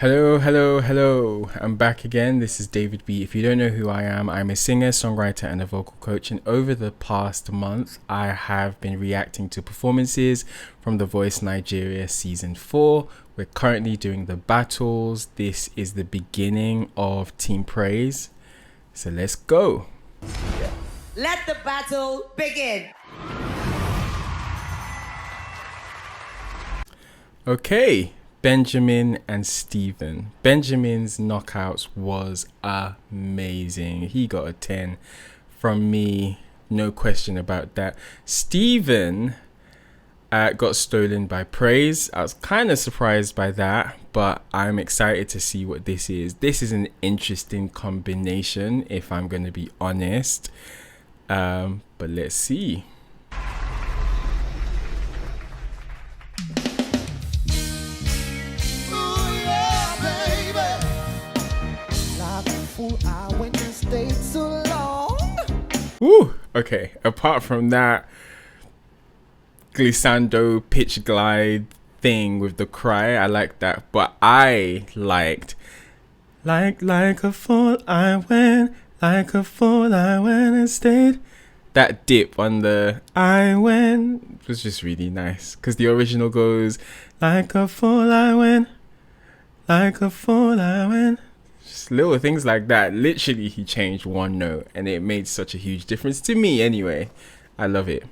Hello, hello, hello. I'm back again. This is DavidB. If you don't know who I am, I'm a singer, songwriter, and a vocal coach. And over the past month, I have been reacting to performances from The Voice Nigeria Season 4. We're currently doing the battles. This is the beginning of Team Praise. So let's go. Let the battle begin. Okay. Benjamin and Stephen. Benjamin's knockouts was amazing. He got a 10 from me, no question about that. Stephen got stolen by Praise. I was kind of surprised by that, but I'm excited to see what this is. This is an interesting combination, if I'm going to be honest. But let's see. Woo! Okay, apart from that glissando pitch glide thing with the cry, I like that. But I liked like a fool I went, like a fool I went and stayed. That dip on the I went was just really nice, because the original goes like a fool I went, like a fool I went. Just little things like that. Literally, he changed one note and it made such a huge difference to me anyway. I love it.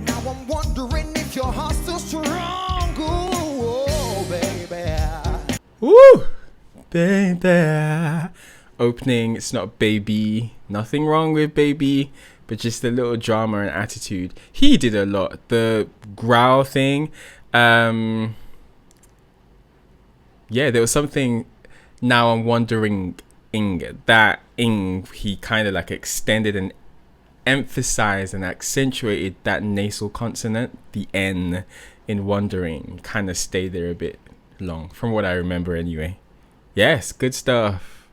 Now I'm wondering if your heart's still strong. Ooh, baby. Woo! Baby. Opening, it's not baby. Nothing wrong with baby, but just a little drama and attitude. He did a lot. The growl thing. Yeah, there was something. Now I'm wondering that he kind of like extended and emphasized and accentuated that nasal consonant, the N, in wondering. Kind of stayed there a bit long, from what I remember anyway. Yes, good stuff.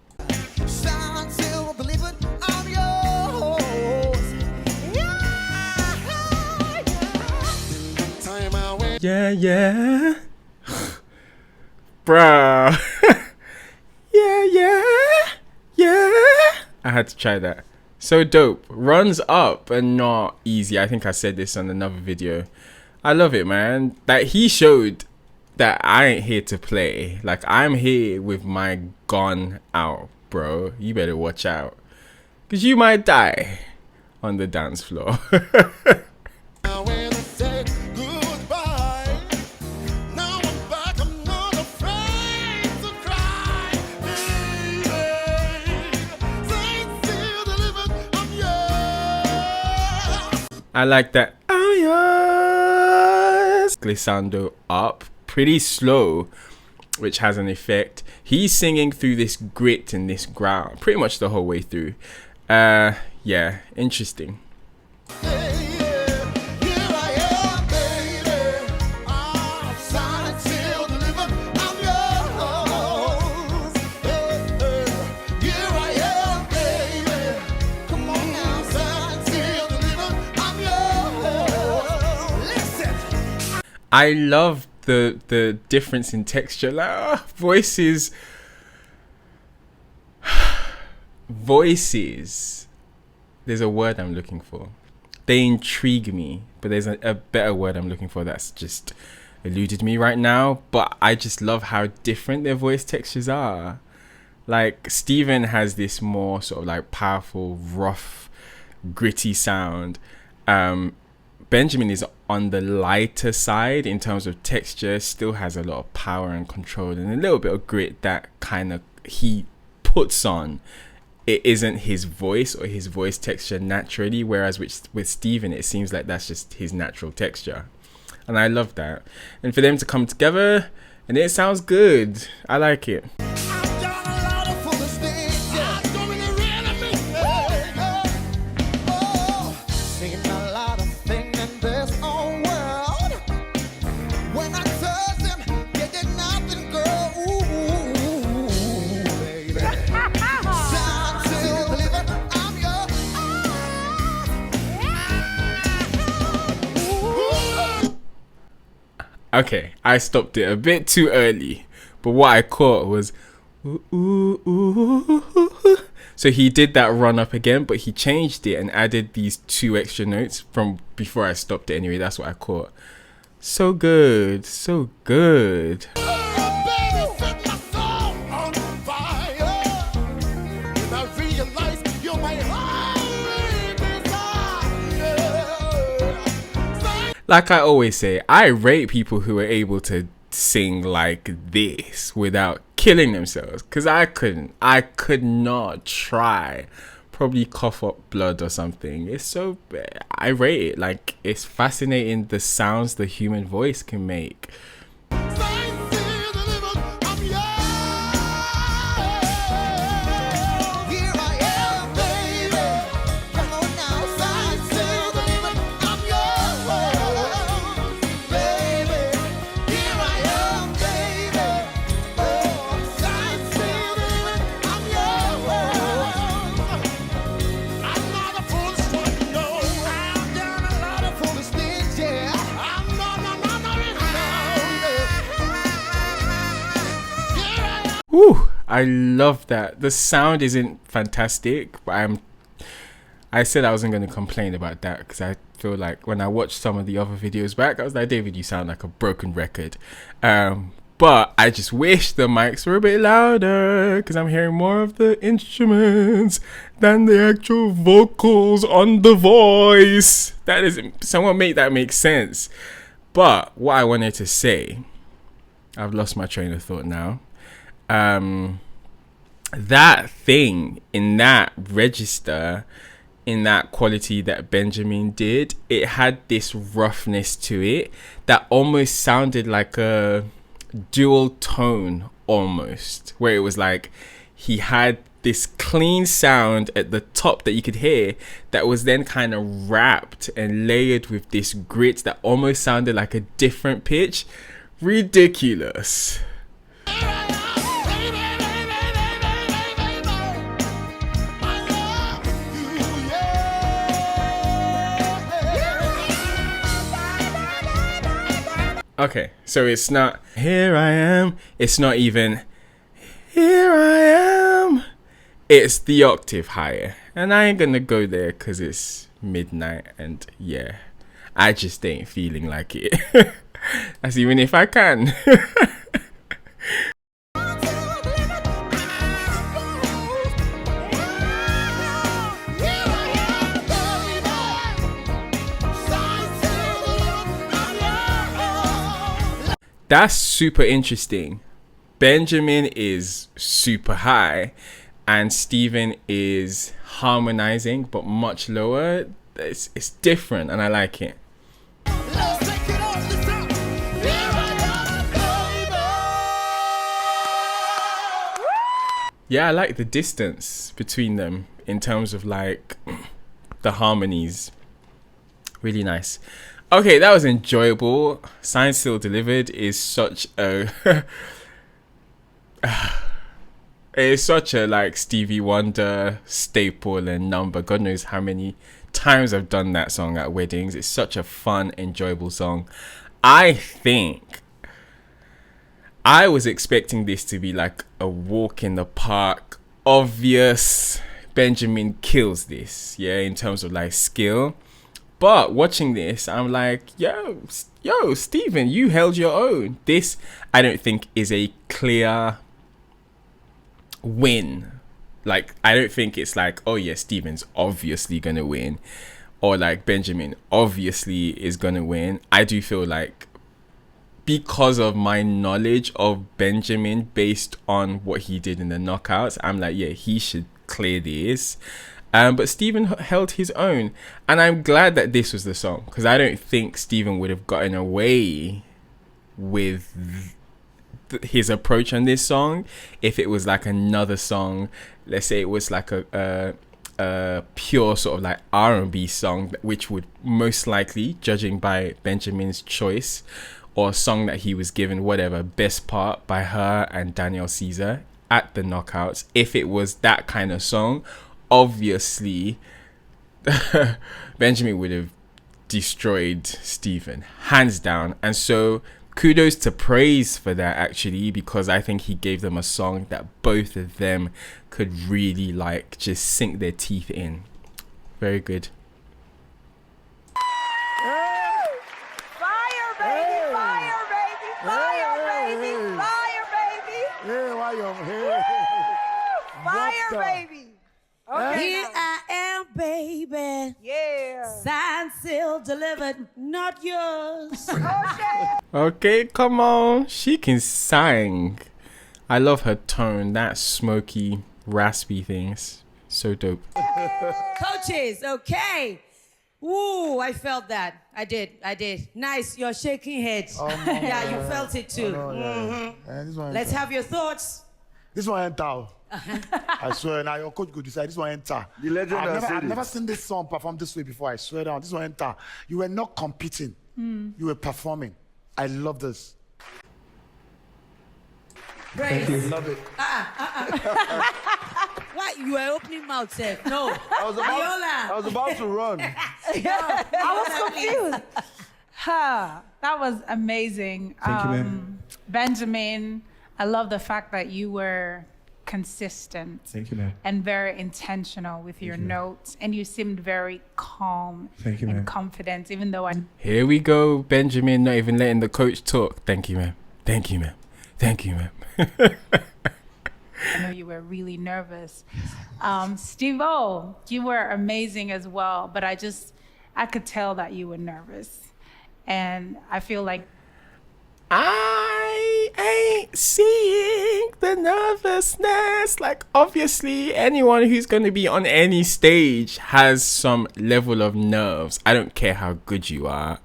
Yeah, yeah. Bruh. Yeah. I had to try that. So dope. Runs up and not easy. I think I said this on another video. I love it, man. That he showed that I ain't here to play. Like, I'm here with my gun out, bro. You better watch out, because you might die on the dance floor. I like that. Oh yes, glissando up, pretty slow, which has an effect. He's singing through this grit and this growl pretty much the whole way through. Yeah, interesting. I love the difference in texture. Like, voices. There's a word I'm looking for. They intrigue me, but there's a better word I'm looking for that's just eluded me right now. But I just love how different their voice textures are. Like, Stephen has this more sort of like powerful, rough, gritty sound. Benjamin is on the lighter side in terms of texture, still has a lot of power and control and a little bit of grit that kind of he puts on. It isn't his voice or his voice texture naturally, whereas with Stephen, it seems like that's just his natural texture. And I love that. And for them to come together, and it sounds good. I like it. Okay, I stopped it a bit too early, But what I caught was, ooh, ooh, ooh, ooh. So he did that run up again, but he changed it and added these 2 extra notes from before I stopped it. Anyway, that's what I caught. So good, so good. Like I always say, I rate people who are able to sing like this without killing themselves, because I could not try. Probably cough up blood or something. It's so, I rate it. Like, it's fascinating the sounds the human voice can make. Whew, I love that. The sound isn't fantastic, but I said I wasn't going to complain about that, because I feel like when I watched some of the other videos back, I was like, David, you sound like a broken record. But I just wish the mics were a bit louder, because I'm hearing more of the instruments than the actual vocals on the voice. That is, someone make that make sense. But what I wanted to say, I've lost my train of thought now. That thing in that register, in that quality that Benjamin did, it had this roughness to it that almost sounded like a dual tone almost, where it was like he had this clean sound at the top that you could hear that was then kind of wrapped and layered with this grit that almost sounded like a different pitch. Ridiculous. Okay, so it's not here I am, it's not even here I am, it's the octave higher. And I ain't gonna go there because it's midnight and yeah, I just ain't feeling like it. That's even if I can. That's super interesting. Benjamin is super high and Stephen is harmonizing but much lower. It's different and I like it. Yeah, I like the distance between them in terms of like the harmonies. Really nice. Okay, that was enjoyable. Signed, Still Delivered is such a it's such a like Stevie Wonder staple and number. God knows how many times I've done that song at weddings. It's such a fun, enjoyable song. I think I was expecting this to be like a walk in the park. Obvious. Benjamin kills this, yeah, in terms of like skill. But watching this, I'm like, yo, Stephen, you held your own. This, I don't think, is a clear win. Like, I don't think it's like, oh yeah, Stephen's obviously gonna win, or like Benjamin obviously is gonna win. I do feel like, because of my knowledge of Benjamin based on what he did in the knockouts, I'm like, yeah, he should clear this. But Stephen held his own, and I'm glad that this was the song, because I don't think Stephen would have gotten away with his approach on this song if it was like another song. Let's say it was like a pure sort of like R&B song, which would most likely, judging by Benjamin's choice, or a song that he was given whatever best part by her and Daniel Caesar at the knockouts. If it was that kind of song, obviously Benjamin would have destroyed Stephen hands down. And so kudos to Praise for that, actually, because I think he gave them a song that both of them could really like just sink their teeth in. Very good. Fire, baby! Fire, baby! Fire, baby! Fire, baby! Hey, why you here? Fire, baby! Okay. Here I am, baby. Yeah. Signed, sealed, delivered, not yours. Okay, come on. She can sing. I love her tone. That smoky, raspy things. So dope. Coaches, okay. Ooh, I felt that. I did. Nice, you're shaking heads. Yeah, you felt it too. Let's have your thoughts. This one enter. I swear, now your coach could decide this one enter. The legend has said I've it. never seen this song performed this way before. I swear down. This one enter. You were not competing. You were performing. I love this. Praise. Love it. What? You were opening mouth, Seth. No. I was about to run. I was confused. That was amazing. Thank you, ma'am. Benjamin, I love the fact that you were consistent Thank you, ma'am. and very intentional with your notes, and you seemed very calm Thank you, and ma'am. confident, even though I Here we go, Benjamin, not even letting the coach talk. Thank you, ma'am. Thank you, ma'am. Thank you, ma'am. know you were really nervous. Steve-O, you were amazing as well, but I could tell that you were nervous. And I feel like I ain't seeing the nervousness. Like, obviously, anyone who's going to be on any stage has some level of nerves. I don't care how good you are.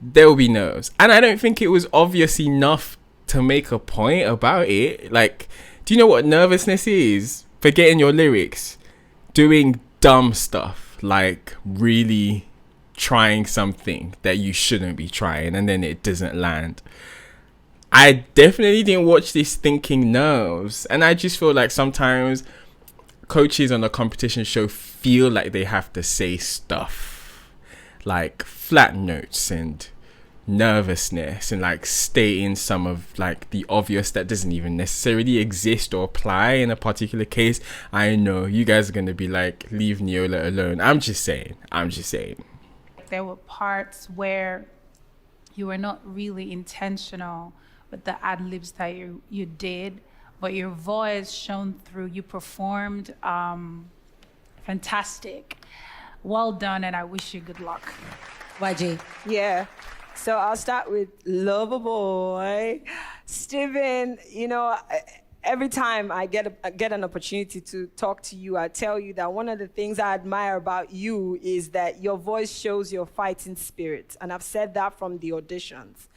There will be nerves. And I don't think it was obvious enough to make a point about it. Like, do you know what nervousness is? Forgetting your lyrics. Doing dumb stuff. Like, really trying something that you shouldn't be trying and then it doesn't land. I definitely didn't watch this thinking nerves, and I just feel like sometimes coaches on a competition show feel like they have to say stuff like flat notes and nervousness and like stating some of like the obvious that doesn't even necessarily exist or apply in a particular case. I know you guys are going to be like, leave Neola alone. I'm just saying. there were parts where you were not really intentional with the ad-libs that you did, but your voice shone through. You performed fantastic. Well done, and I wish you good luck. YG. Yeah. So I'll start with Lover Boy. Steven, you know, every time I get an opportunity to talk to you, I tell you that one of the things I admire about you is that your voice shows your fighting spirit. And I've said that from the auditions.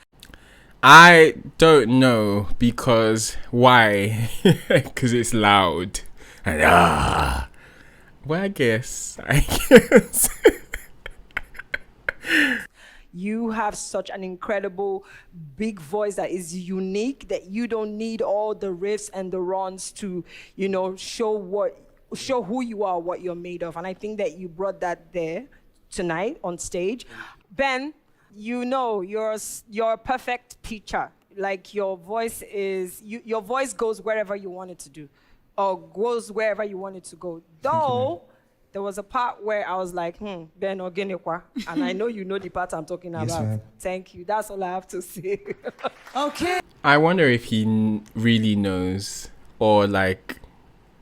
I don't know, because why? Because it's loud. And well, I guess. You have such an incredible big voice that is unique, that you don't need all the riffs and the runs to, you know, show who you are, what you're made of. And I think that you brought that there tonight on stage. Ben, you know, you're a perfect pitcher. Like your voice your voice goes wherever you want it to do, or goes wherever you want it to go. Though there was a part where I was like, Ben Ogenekwa, and I know you know the part I'm talking about. ma'am. Thank you. That's all I have to say. Okay. I wonder if he really knows, or like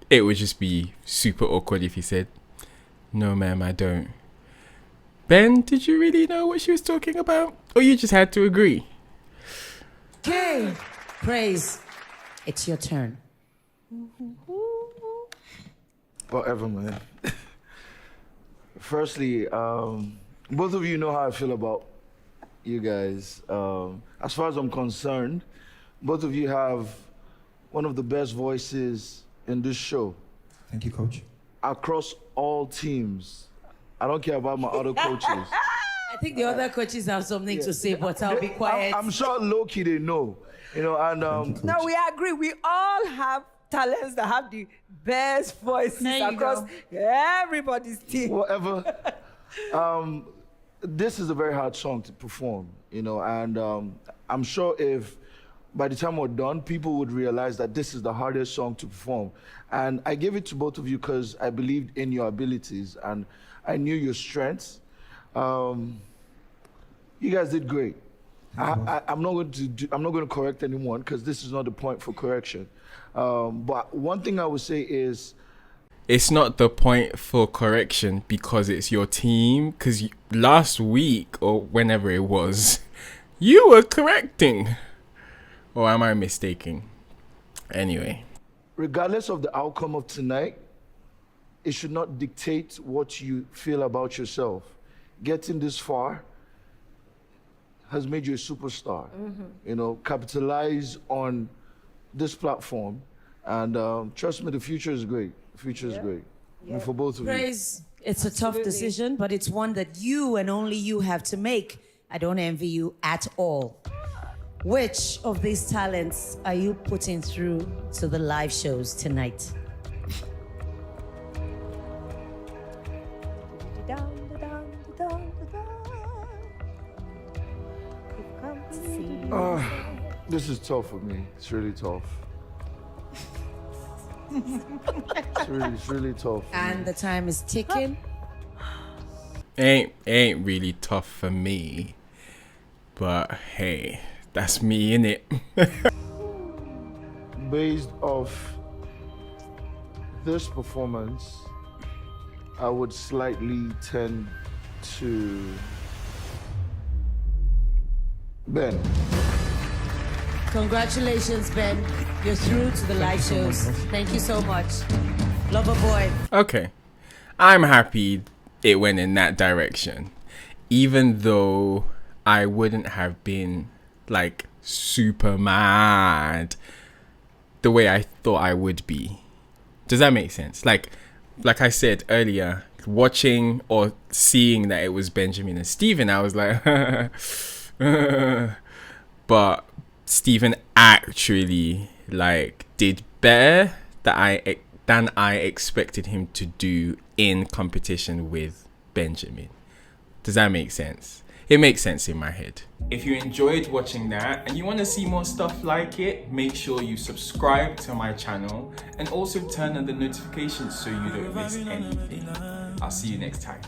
it would just be super awkward if he said, "No, ma'am, I don't." Ben, did you really know what she was talking about, or you just had to agree? Okay. Praise. It's your turn. Whatever, man. Firstly, both of you know how I feel about you guys. As far as I'm concerned, both of you have one of the best voices in this show. Thank you, Coach. Across all teams. I don't care about my other coaches. I think the other coaches have something to say, but I'll be quiet. I'm sure low-key they know. You know, and No, we agree. We all have talents that have the best voices There you across go. everybody's team. whatever. This is a very hard song to perform, you know, and I'm sure if by the time we're done, people would realize that this is the hardest song to perform. And I gave it to both of you because I believed in your abilities and I knew your strengths. You guys did great. I'm not going to correct anyone because this is not the point for correction. But one thing I would say is, it's not the point for correction because it's your team. Because last week or whenever it was, you were correcting. Or am I mistaken? Anyway. Regardless of the outcome of tonight, it should not dictate what you feel about yourself. Getting this far has made you a superstar. You know, capitalize on this platform. And trust me, the future is great. The future is great. And for both of you. Praise, it's a tough decision, but it's one that you and only you have to make. I don't envy you at all. Which of these talents are you putting through to the live shows tonight? This is tough for me. It's really tough. It's really tough. And the time is ticking. Ain't really tough for me. But hey, that's me, innit? Based off this performance, I would slightly tend to Ben. Congratulations, Ben. You're through to the live shows. Thank you so much. Lover boy. Okay. I'm happy it went in that direction. Even though I wouldn't have been like super mad the way I thought I would be. Does that make sense? Like I said earlier, watching or seeing that it was Benjamin and Stephen, I was like, but Stephen actually like did better than I expected him to do in competition with Benjamin. Does that make sense? It makes sense in my head. If you enjoyed watching that and you want to see more stuff like it, make sure you subscribe to my channel and also turn on the notifications so you don't miss anything. I'll see you next time.